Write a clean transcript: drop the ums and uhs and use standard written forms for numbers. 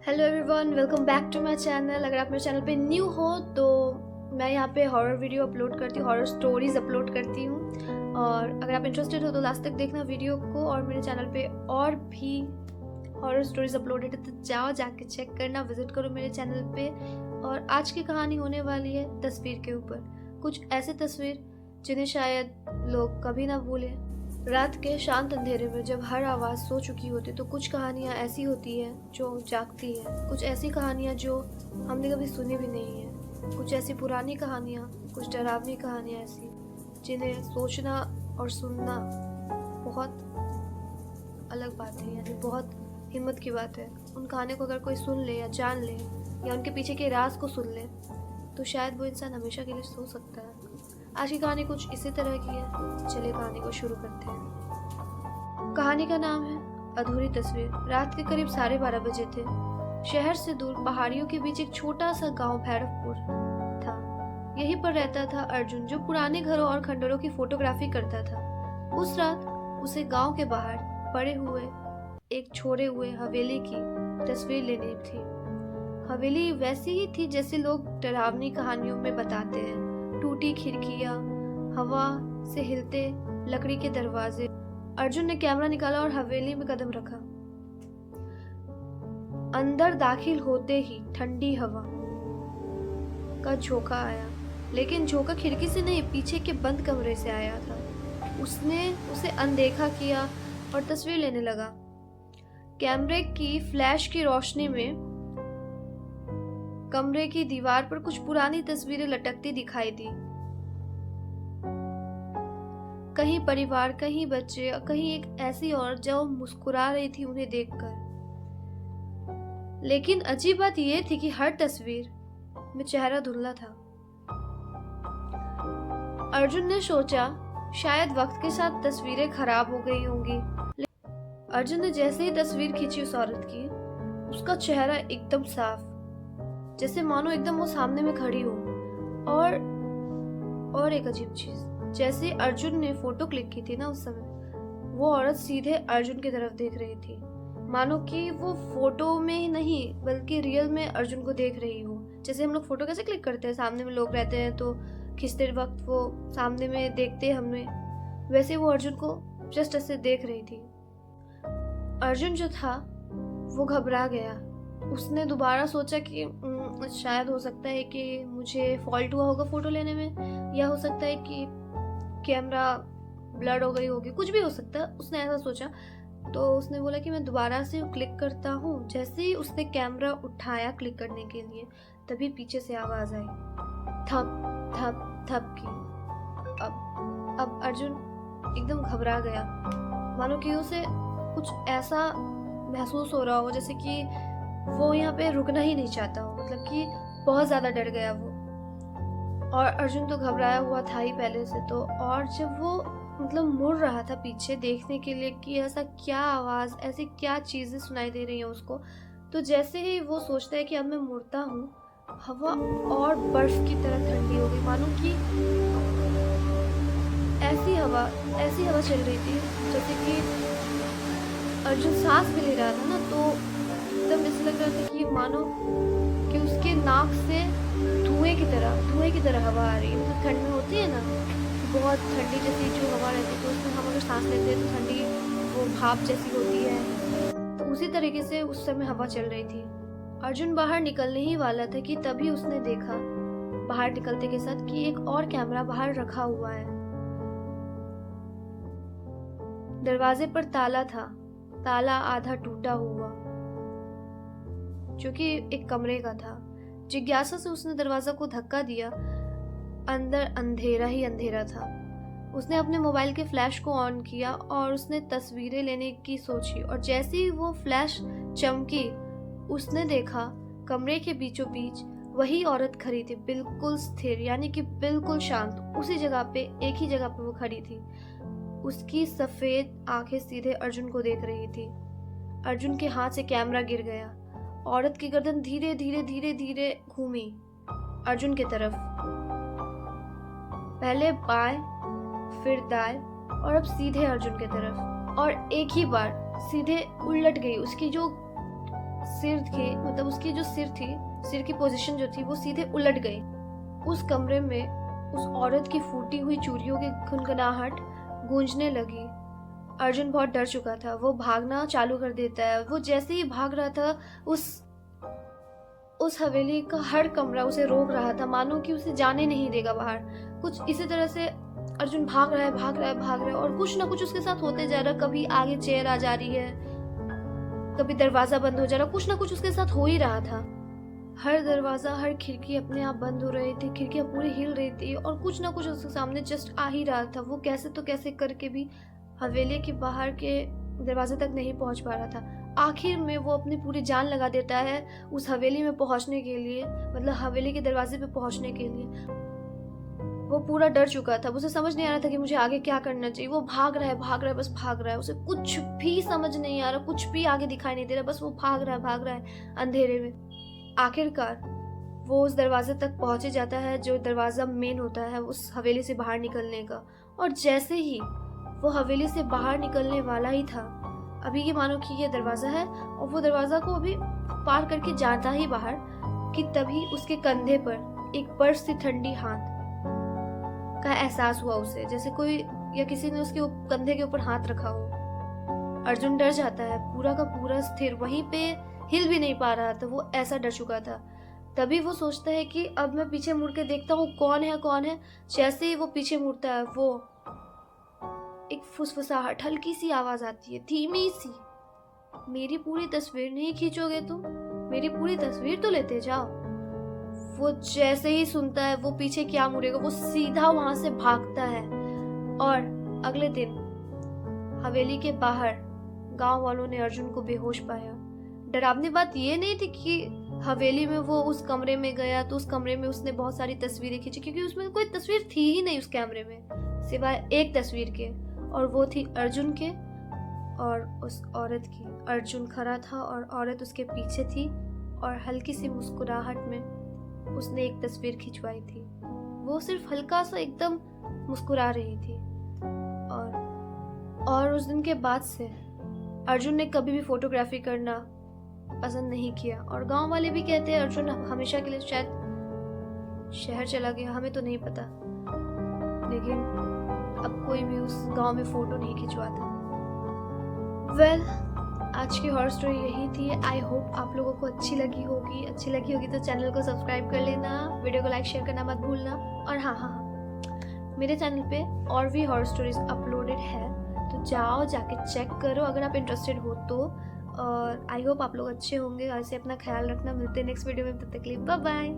Hello everyone, welcome back to my channel. अगर आप मेरे चैनल पे न्यू हो तो मैं यहाँ पे हॉरर वीडियो अपलोड करती हूँ, हॉरर स्टोरीज अपलोड करती हूँ। और अगर आप इंटरेस्टेड हो तो लास्ट तक देखना वीडियो को। और मेरे चैनल पे और भी हॉरर स्टोरीज अपलोडेड है, तो जाओ जाके चेक करना, विजिट करो मेरे चैनल पे। और आज की कहानी होने वाली है तस्वीर के ऊपर। कुछ ऐसे तस्वीर जिन्हें शायद लोग कभी ना भूलें। रात के शांत अंधेरे में जब हर आवाज़ सो चुकी होती तो कुछ कहानियाँ ऐसी होती हैं जो जागती हैं। कुछ ऐसी कहानियाँ जो हमने कभी सुनी भी नहीं है। कुछ ऐसी पुरानी कहानियाँ, कुछ डरावनी कहानियाँ ऐसी जिन्हें सोचना और सुनना बहुत अलग बात है, यानी बहुत हिम्मत की बात है। उन कहानियों को अगर कोई सुन ले या जान ले या उनके पीछे के राज को सुन ले तो शायद वो इंसान हमेशा के लिए सो सकता है। आज की कहानी कुछ इसी तरह की है। चलिए कहानी को शुरू करते हैं। कहानी का नाम है अधूरी तस्वीर। रात के करीब 12:30 बजे थे। शहर से दूर पहाड़ियों के बीच एक छोटा सा गांव भैरवपुर था। यहीं पर रहता था अर्जुन, जो पुराने घरों और खंडरों की फोटोग्राफी करता था। उस रात उसे गांव के बाहर पड़े हुए एक छोड़े हुए हवेली की तस्वीर लेनी थी। हवेली वैसी ही थी जैसे लोग डरावनी कहानियों में बताते हैं। टूटी खिड़कियां, हवा से हिलते लकड़ी के दरवाजे। अर्जुन ने कैमरा निकाला और हवेली में कदम रखा। अंदर दाखिल होते ही ठंडी हवा का झोंका आया, लेकिन झोंका खिड़की से नहीं, पीछे के बंद कमरे से आया था। उसने उसे अनदेखा किया और तस्वीर लेने लगा। कैमरे की फ्लैश की रोशनी में कमरे की दीवार पर कुछ पुरानी तस्वीरें लटकती दिखाई दी। कहीं परिवार, कहीं बच्चे, कहीं एक ऐसी औरत जो मुस्कुरा रही थी उन्हें देखकर। लेकिन अजीब बात यह थी कि हर तस्वीर में चेहरा धुंधला था। अर्जुन ने सोचा शायद वक्त के साथ तस्वीरें खराब हो गई होंगी। अर्जुन ने जैसे ही तस्वीर खींची उस औरत की, उसका चेहरा एकदम साफ, जैसे मानो एकदम वो सामने में खड़ी हो। और एक अजीब चीज, जैसे अर्जुन ने फोटो क्लिक की थी ना उस समय, वो औरत सीधे अर्जुन की तरफ देख रही थी, मानो कि वो फोटो में ही नहीं बल्कि रियल में अर्जुन को देख रही हो। जैसे हम लोग फोटो कैसे क्लिक करते हैं, सामने में लोग रहते हैं तो खींचते वक्त वो सामने में देखते हैं हमें, वैसे वो अर्जुन को जस्ट ऐसे देख रही थी। अर्जुन जो था वो घबरा गया। उसने दोबारा सोचा कि शायद हो सकता है कि मुझे फॉल्ट हुआ होगा फोटो लेने में, या हो सकता है कि कैमरा ब्लर हो गई होगी, कुछ भी हो सकता है। उसने ऐसा सोचा तो उसने बोला कि मैं दोबारा से क्लिक करता हूँ। जैसे ही उसने कैमरा उठाया क्लिक करने के लिए, तभी पीछे से आवाज आई, थप थप थप की। अब अर्जुन एकदम घबरा गया, मानो कि उसे कुछ ऐसा महसूस हो रहा हो जैसे कि वो यहाँ पे रुकना ही नहीं चाहता हो, मतलब कि बहुत ज्यादा डर गया वो। और अर्जुन तो घबराया हुआ था ही पहले से तो। और जब वो मतलब मुड़ रहा था पीछे देखने के लिए कि ऐसा क्या आवाज, ऐसी क्या चीजें सुनाई दे रही हैं उसको, तो जैसे ही वो सोचता है कि अब मैं मुड़ता हूँ, हवा और बर्फ की तरह ठंडी हो गई, मानो कि ऐसी हवा चल रही थी जैसे कि अर्जुन सांस भी ले रहा था ना, तो एकदम ऐसा लग रहा था कि मानो कि उसके नाक से धुएं की तरह हवा आ रही है। मतलब ठंड में होती है ना, बहुत ठंडी जैसी जो हवा रहती है, तो उसमें हम अगर सांस लेते हैं तो ठंडी वो भाप जैसी होती है, तो उसी तरीके से उस समय हवा चल रही थी। अर्जुन बाहर निकलने ही वाला था कि तभी उसने देखा बाहर निकलते के साथ कि एक और कैमरा बाहर रखा हुआ है। दरवाजे पर ताला था, ताला आधा टूटा हुआ, जो कि एक कमरे का था। जिज्ञासा से उसने दरवाजा को धक्का दिया। अंदर अंधेरा ही अंधेरा था। उसने अपने मोबाइल के फ्लैश को ऑन किया और उसने तस्वीरें लेने की सोची, और जैसे ही वो फ्लैश चमकी, उसने देखा कमरे के बीचों बीच वही औरत खड़ी थी, बिल्कुल स्थिर, यानी कि बिल्कुल शांत। उसी जगह पे, एक ही जगह पे वो खड़ी थी। उसकी सफेद आंखें सीधे अर्जुन को देख रही थी। अर्जुन के हाथ से कैमरा गिर गया। औरत की गर्दन धीरे धीरे घूमी अर्जुन की तरफ, पहले बाएं फिर दाएं और अब सीधे अर्जुन की तरफ, और एक ही बार सीधे उलट गई। उसकी जो सिर के मतलब उसकी जो सिर की पोजीशन जो थी वो सीधे उलट गई। उस कमरे में उस औरत की फूटी हुई चूड़ियों की गुनगुनाहट गूंजने लगी। अर्जुन बहुत डर चुका था। वो भागना चालू कर देता है। वो जैसे ही भाग रहा था उस हवेली का हर कमरा उसे रोक रहा था, मानो कि उसे जाने नहीं देगा बाहर। कुछ इसी तरह से अर्जुन भाग रहा है और कुछ ना कुछ उसके साथ होते जा रहा। कभी आगे चेयर आ जा रही है, कभी दरवाजा बंद हो जा रहा, कुछ ना कुछ उसके साथ हो ही रहा था। हर दरवाजा, हर खिड़की अपने आप बंद हो रही थी, खिड़कियां पूरी हिल रही थी और कुछ ना कुछ उसके सामने जस्ट आ ही रहा था। वो कैसे तो कैसे करके भी हवेली के बाहर के दरवाजे तक नहीं पहुंच पा रहा था। आखिर में वो अपनी पूरी जान लगा देता है उस हवेली में पहुंचने के लिए, मतलब हवेली के दरवाजे पे पहुंचने के लिए। वो पूरा डर चुका था। उसे समझ नहीं आ रहा था कि मुझे आगे क्या करना चाहिए। वो भाग रहा है, बस भाग रहा है। उसे कुछ भी समझ नहीं आ रहा, कुछ भी आगे दिखाई नहीं दे रहा, बस वो भाग रहा है अंधेरे में। आखिरकार वो उस दरवाजे तक पहुंचे जाता है जो दरवाजा मेन होता है उस हवेली से बाहर निकलने का। और जैसे ही वो हवेली से बाहर निकलने वाला ही था, अभी ये मानो कि ये दरवाजा है और वो दरवाजा को अभी पार करके जाता ही बाहर, कि तभी उसके कंधे पर एक बर्फ सी ठंडी हाथ का एहसास हुआ उसे, जैसे कोई या किसी ने उसके कंधे के ऊपर हाथ रखा हो। अर्जुन डर जाता है, पूरा का पूरा स्थिर, वहीं पे हिल भी नहीं पा रहा था। वो ऐसा डर चुका था। तभी वो सोचता है कि अब मैं पीछे मुड़ के देखता हूँ कौन है। जैसे ही वो पीछे मुड़ता है, वो एक फुसफुसाहट, हल्की सी आवाज आती है, धीमी सी, मेरी पूरी तस्वीर नहीं खींचोगे तुम? मेरी पूरी तस्वीर तो लेते जाओ। वो जैसे ही सुनता है, वो पीछे क्या मुड़ेगा, वो सीधा वहां से भागता है। और अगले दिन हवेली के बाहर गांव वालों ने अर्जुन को बेहोश पाया। डरावनी बात ये नहीं थी कि हवेली में वो उस कमरे में गया तो उस कमरे में उसने बहुत सारी तस्वीरें खींची, क्योंकि उसमें कोई तस्वीर थी ही नहीं उस कैमरे में सिवाय एक तस्वीर के, और वो थी अर्जुन के और उस औरत की। अर्जुन खड़ा था और औरत उसके पीछे थी और हल्की सी मुस्कुराहट में उसने एक तस्वीर खिंचवाई थी। वो सिर्फ हल्का सा एकदम मुस्कुरा रही थी। और उस दिन के बाद से अर्जुन ने कभी भी फोटोग्राफी करना पसंद नहीं किया। और गांव वाले भी कहते हैं अर्जुन हमेशा के लिए शायद शहर चला गया, हमें तो नहीं पता, लेकिन अब कोई भी उस गांव में फोटो नहीं खिंचवाता। आज की हॉरर स्टोरी यही थी। आई होप आप लोगों को अच्छी लगी होगी तो चैनल को सब्सक्राइब कर लेना, वीडियो को लाइक शेयर करना मत भूलना। और हाँ, मेरे चैनल पे और भी हॉरर स्टोरीज अपलोडेड है, तो जाके चेक करो अगर आप इंटरेस्टेड हो तो। और आई होप आप लोग अच्छे होंगे। ऐसे अपना ख्याल रखना। मिलते हैं नेक्स्ट वीडियो में, तब तक के लिए बाय बाय।